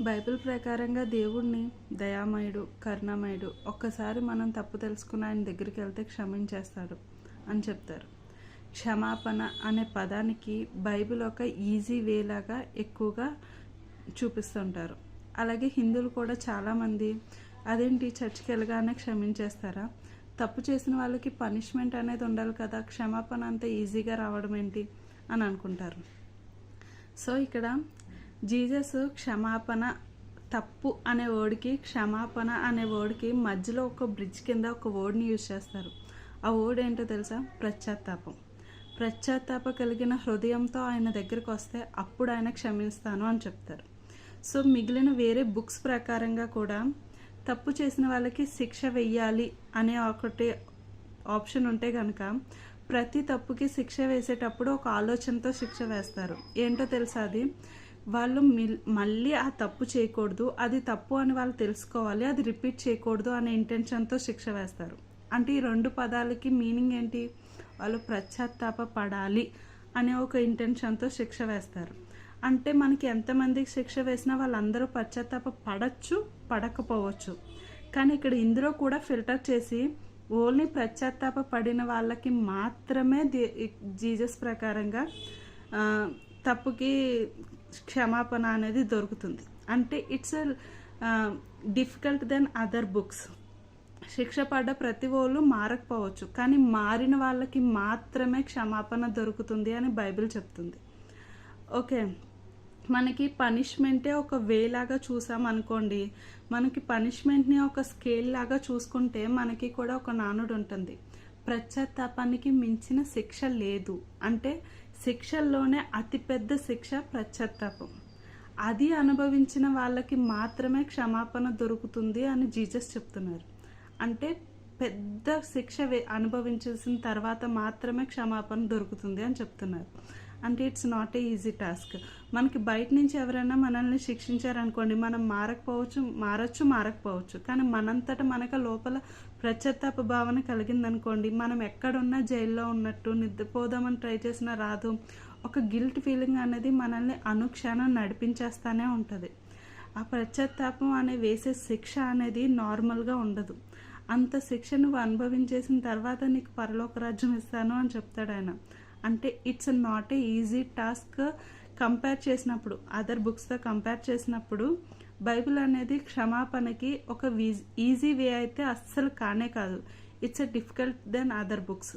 Bible ప్రకారంగా దేవుడిని దయామయుడు, కరుణామయుడు, ఒక్కసారి మనం తప్పు తెలుసుకుని ఆయన దగ్గరికి వెళ్తే క్షమించేస్తాడు అని చెప్తారు. క్షమాపణ అనే పదానికి బైబిల్ ఒక ఈజీ వేలాగా ఎక్కువగా చూపిస్తుంటారు. అలాగే హిందువులు కూడా చాలామంది అదేంటి చర్చికి వెళ్ళగానే క్షమించేస్తారా, తప్పు చేసిన వాళ్ళకి పనిష్మెంట్ అనేది ఉండాలి కదా, క్షమాపణ అంత ఈజీగా రావడం ఏంటి అని అనుకుంటారు. సో ఇక్కడ జీసస్ క్షమాపణ, తప్పు అనే వర్డ్కి క్షమాపణ అనే వర్డ్కి మధ్యలో ఒక బ్రిడ్జ్ కింద ఒక వర్డ్ని యూజ్ చేస్తారు. ఆ వర్డ్ ఏంటో తెలుసా? పశ్చాత్తాపం. పశ్చాత్తాప కలిగిన హృదయంతో ఆయన దగ్గరికి వస్తే అప్పుడు ఆయన క్షమిస్తాను అని చెప్తారు. సో మిగిలిన వేరే బుక్స్ ప్రకారంగా కూడా తప్పు చేసిన వాళ్ళకి శిక్ష వెయ్యాలి అనే ఒకటి ఆప్షన్ ఉంటే కనుక ప్రతి తప్పుకి శిక్ష వేసేటప్పుడు ఒక ఆలోచనతో శిక్ష వేస్తారు. ఏంటో తెలుసా? అది వాళ్ళు మళ్ళీ ఆ తప్పు చేయకూడదు, అది తప్పు అని వాళ్ళు తెలుసుకోవాలి, అది రిపీట్ చేయకూడదు అనే ఇంటెన్షన్తో శిక్ష వేస్తారు. అంటే ఈ రెండు పదాలకి మీనింగ్ ఏంటి? వాళ్ళు పశ్చాత్తాప పడాలి అనే ఒక ఇంటెన్షన్తో శిక్ష వేస్తారు. అంటే మనకి ఎంతమందికి శిక్ష వేసినా వాళ్ళందరూ పశ్చాత్తాప పడచ్చు, పడకపోవచ్చు. కానీ ఇక్కడ ఇందులో కూడా ఫిల్టర్ చేసి ఓన్లీ పశ్చాత్తాప పడిన వాళ్ళకి మాత్రమే జీసస్ ప్రకారంగా తప్పుకి క్షమాపణ అనేది దొరుకుతుంది. అంటే it's difficult than other books. శిక్ష పడ్డ ప్రతి వాళ్ళు మారకపోవచ్చు, కానీ మారిన వాళ్ళకి మాత్రమే క్షమాపణ దొరుకుతుంది అని బైబిల్ చెప్తుంది. ఓకే, మనకి పనిష్మెంటే ఒక వే లాగా చూసాం అనుకోండి, మనకి పనిష్మెంట్ని ఒక స్కేల్ లాగా చూసుకుంటే మనకి కూడా ఒక నానుడు ఉంటుంది, పశ్చాత్తాపానికి మించిన శిక్ష లేదు. అంటే శిక్షల్లోనే అతిపెద్ద శిక్ష పశ్చాత్తాపం. అది అనుభవించిన వాళ్ళకి మాత్రమే క్షమాపణ దొరుకుతుంది అని జీసస్ చెప్తున్నారు. అంటే పెద్ద శిక్ష అనుభవించేసిన తర్వాత మాత్రమే క్షమాపణ దొరుకుతుంది అని చెప్తున్నారు. అంటే it's not a easy task. మనకి బయట నుంచి ఎవరైనా మనల్ని శిక్షించారనుకోండి, మనం మారకపోవచ్చు, కానీ మనంతటా మనకు లోపల పశ్చాత్తాప భావన కలిగిందనుకోండి, మనం ఎక్కడున్నా జైల్లో ఉన్నట్టు, నిద్రపోదామని ట్రై చేసినా రాదు, ఒక గిల్ట్ ఫీలింగ్ అనేది మనల్ని అనుక్షణం నడిపించేస్తూనే ఉంటుంది. ఆ పశ్చాత్తాపం అనే వేసే శిక్ష అనేది నార్మల్గా ఉండదు. అంత శిక్ష నువ్వు అనుభవించేసిన తర్వాత నీకు పరలోక రాజ్యం ఇస్తాను అని చెప్తాడు ఆయన. అంటే it's not a easy task. Compare చేసినప్పుడు అదర్ బుక్స్తో కంపేర్ చేసినప్పుడు బైబిల్ అనేది క్షమాపణకి ఒక ఈజీ వే అయితే అస్సలు కానే కాదు. It's a difficult than other books.